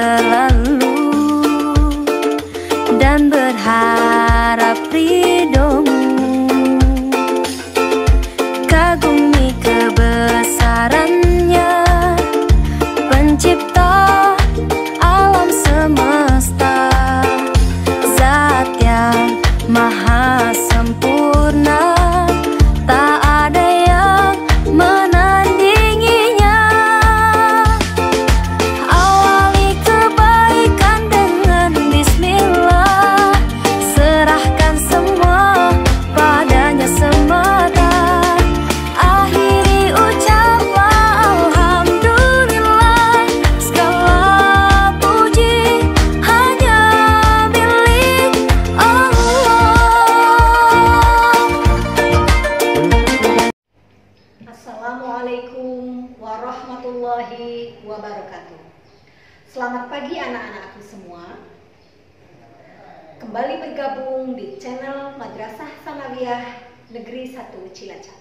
berlalu dan berharap ridhomu. Kagumi kebesarannya, pencipta alam semesta, zat yang maha sempurna, tak ada yang menandinginya. Awali kebaikan dengan bismillah, serahkan semua padanya semata. Akhiri ucaplah alhamdulillah, segala puji hanya milik Allah. Assalamualaikum warahmatullahi wabarakatuh. Selamat pagi anak-anakku semua. Kembali bergabung di channel Madrasah Sanawiyah Negeri 1 Cilacap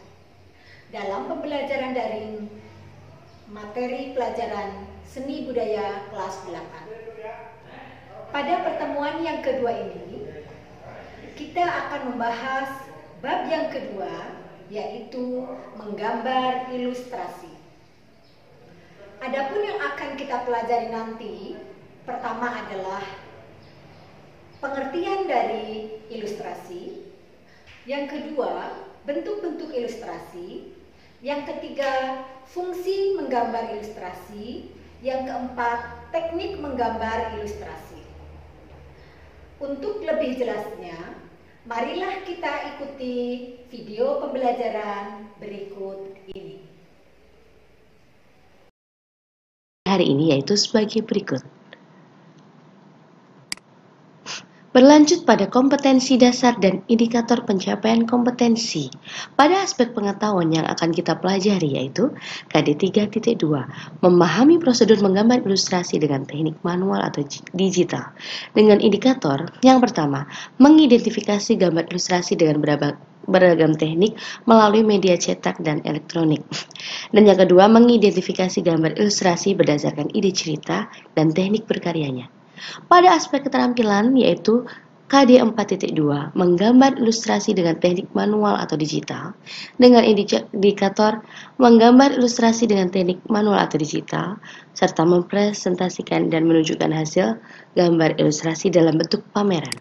dalam pembelajaran daring materi pelajaran seni budaya kelas 8. Pada pertemuan yang kedua ini, kita akan membahas bab yang kedua, yaitu menggambar ilustrasi. Adapun yang akan kita pelajari nanti, pertama adalah pengertian dari ilustrasi, yang kedua bentuk-bentuk ilustrasi, yang ketiga fungsi menggambar ilustrasi, yang keempat teknik menggambar ilustrasi. Untuk lebih jelasnya, marilah kita ikuti video pembelajaran berikut ini. Hari ini yaitu sebagai berikut. Berlanjut pada kompetensi dasar dan indikator pencapaian kompetensi. Pada aspek pengetahuan yang akan kita pelajari yaitu KD 3.2, memahami prosedur menggambar ilustrasi dengan teknik manual atau digital. Dengan indikator yang pertama, mengidentifikasi gambar ilustrasi dengan beragam teknik melalui media cetak dan elektronik. Dan yang kedua, mengidentifikasi gambar ilustrasi berdasarkan ide cerita dan teknik berkaryanya. Pada aspek keterampilan yaitu KD 4.2, menggambar ilustrasi dengan teknik manual atau digital. Dengan indikator menggambar ilustrasi dengan teknik manual atau digital, serta mempresentasikan dan menunjukkan hasil gambar ilustrasi dalam bentuk pameran.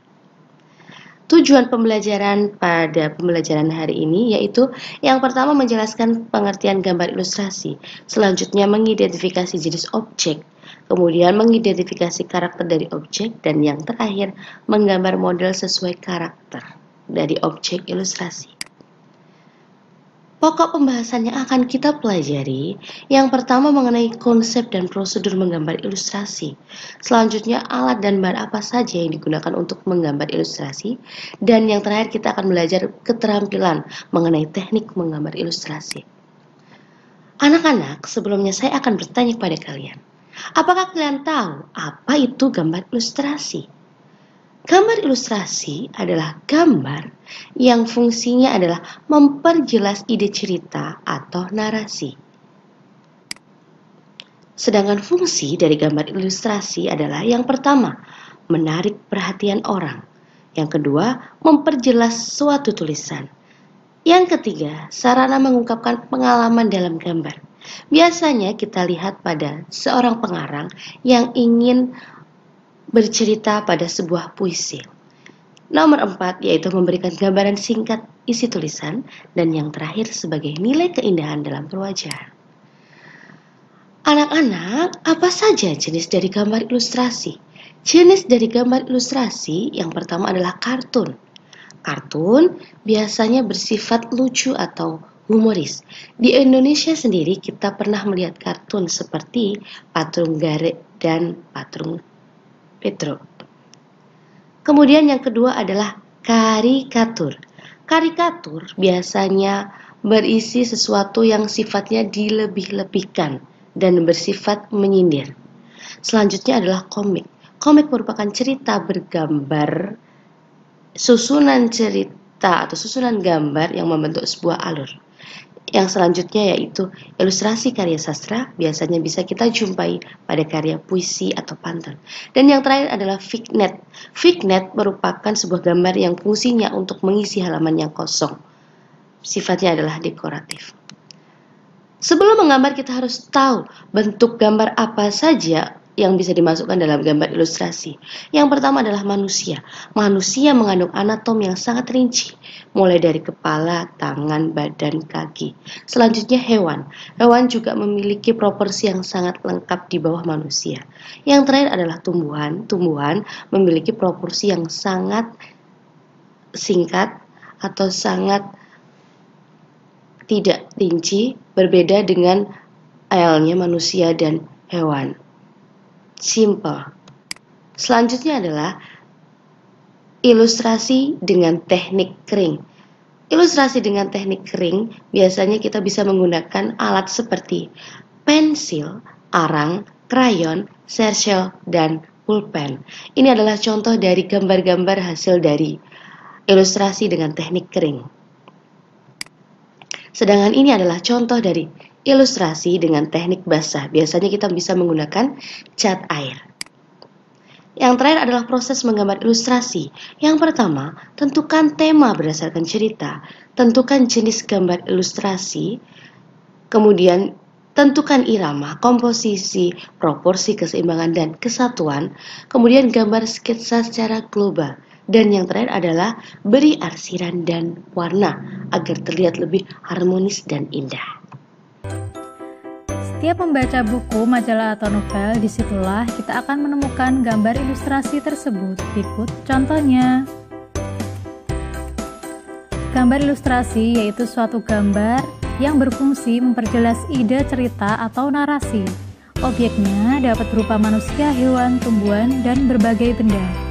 Tujuan pembelajaran pada pembelajaran hari ini yaitu yang pertama menjelaskan pengertian gambar ilustrasi, selanjutnya mengidentifikasi jenis objek, kemudian mengidentifikasi karakter dari objek, dan yang terakhir menggambar model sesuai karakter dari objek ilustrasi. Pokok pembahasan yang akan kita pelajari, yang pertama mengenai konsep dan prosedur menggambar ilustrasi. Selanjutnya alat dan bahan apa saja yang digunakan untuk menggambar ilustrasi. Dan yang terakhir kita akan belajar keterampilan mengenai teknik menggambar ilustrasi. Anak-anak, sebelumnya saya akan bertanya kepada kalian. Apakah kalian tahu apa itu gambar ilustrasi? Gambar ilustrasi adalah gambar yang fungsinya adalah memperjelas ide cerita atau narasi. Sedangkan fungsi dari gambar ilustrasi adalah yang pertama, menarik perhatian orang. Yang kedua, memperjelas suatu tulisan. Yang ketiga, sarana mengungkapkan pengalaman dalam gambar. Biasanya kita lihat pada seorang pengarang yang ingin bercerita pada sebuah puisi. Nomor 4 yaitu memberikan gambaran singkat isi tulisan, dan yang terakhir sebagai nilai keindahan dalam perwajahan. Anak-anak, apa saja jenis dari gambar ilustrasi? Jenis dari gambar ilustrasi yang pertama adalah kartun. Kartun biasanya bersifat lucu atau humoris. Di Indonesia sendiri kita pernah melihat kartun seperti Patung Garek dan Patung Petro. Kemudian yang kedua adalah karikatur. Karikatur biasanya berisi sesuatu yang sifatnya dilebih-lebihkan dan bersifat menyindir. Selanjutnya adalah komik. Komik merupakan cerita bergambar, susunan cerita atau susunan gambar yang membentuk sebuah alur. Yang selanjutnya yaitu ilustrasi karya sastra, biasanya bisa kita jumpai pada karya puisi atau pantun. Dan yang terakhir adalah vignette. Vignette merupakan sebuah gambar yang fungsinya untuk mengisi halaman yang kosong. Sifatnya adalah dekoratif. Sebelum menggambar, kita harus tahu bentuk gambar apa saja yang bisa dimasukkan dalam gambar ilustrasi. Yang pertama adalah manusia. Manusia mengandung anatom yang sangat rinci, mulai dari kepala, tangan, badan, kaki. Selanjutnya hewan. Hewan juga memiliki proporsi yang sangat lengkap di bawah manusia. Yang terakhir adalah tumbuhan. Tumbuhan memiliki proporsi yang sangat singkat atau sangat tidak rinci, berbeda dengan halnya manusia dan hewan. Simple. Selanjutnya adalah ilustrasi dengan teknik kering. Ilustrasi dengan teknik kering biasanya kita bisa menggunakan alat seperti pensil, arang, krayon, searchel, dan pulpen. Ini adalah contoh dari gambar-gambar hasil dari ilustrasi dengan teknik kering. Sedangkan ini adalah contoh dari ilustrasi dengan teknik basah. Biasanya kita bisa menggunakan cat air. Yang terakhir adalah proses menggambar ilustrasi. Yang pertama, tentukan tema berdasarkan cerita. Tentukan jenis gambar ilustrasi. Kemudian, tentukan irama, komposisi, proporsi, keseimbangan, dan kesatuan. Kemudian, gambar sketsa secara global. Dan yang terakhir adalah beri arsiran dan warna agar terlihat lebih harmonis dan indah. Setiap membaca buku, majalah, atau novel, disitulah kita akan menemukan gambar ilustrasi tersebut. Berikut contohnya. Gambar ilustrasi yaitu suatu gambar yang berfungsi memperjelas ide cerita atau narasi. Objeknya dapat berupa manusia, hewan, tumbuhan, dan berbagai benda.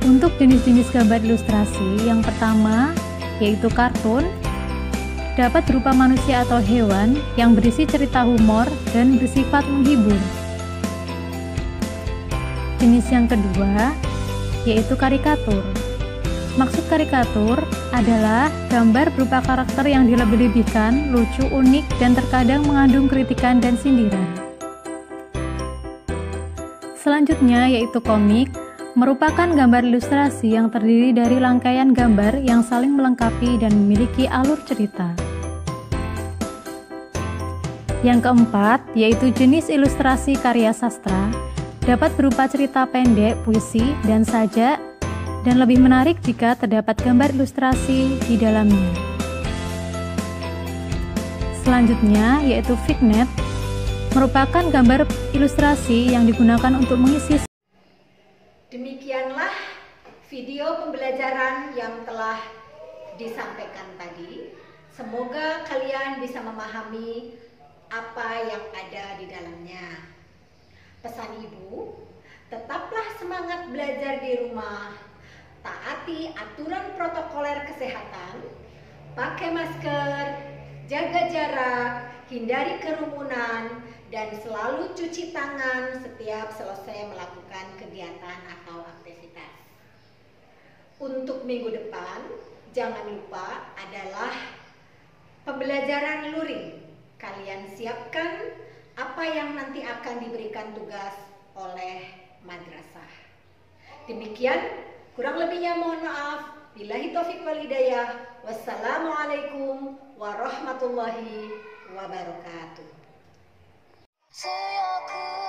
Untuk jenis-jenis gambar ilustrasi, yang pertama yaitu kartun, dapat berupa manusia atau hewan yang berisi cerita humor dan bersifat menghibur. Jenis yang kedua yaitu karikatur. Maksud karikatur adalah gambar berupa karakter yang dilebih-lebihkan, lucu, unik, dan terkadang mengandung kritikan dan sindiran. Selanjutnya yaitu komik, merupakan gambar ilustrasi yang terdiri dari rangkaian gambar yang saling melengkapi dan memiliki alur cerita. Yang keempat, yaitu jenis ilustrasi karya sastra, dapat berupa cerita pendek, puisi, dan sajak, dan lebih menarik jika terdapat gambar ilustrasi di dalamnya. Selanjutnya, yaitu vignette, merupakan gambar ilustrasi yang digunakan untuk mengisi. Demikianlah video pembelajaran yang telah disampaikan tadi. Semoga kalian bisa memahami apa yang ada di dalamnya. Pesan ibu, tetaplah semangat belajar di rumah, taati aturan protokoler kesehatan, pakai masker, jaga jarak, hindari kerumunan, dan selalu cuci tangan setiap selesai melakukan kegiatan atau aktivitas. Untuk minggu depan, jangan lupa adalah pembelajaran luring. Kalian siapkan apa yang nanti akan diberikan tugas oleh madrasah. Demikian, kurang lebihnya mohon maaf. Billahi taufiq wal hidayah. Wassalamualaikum warahmatullahi wabarakatuh. 強く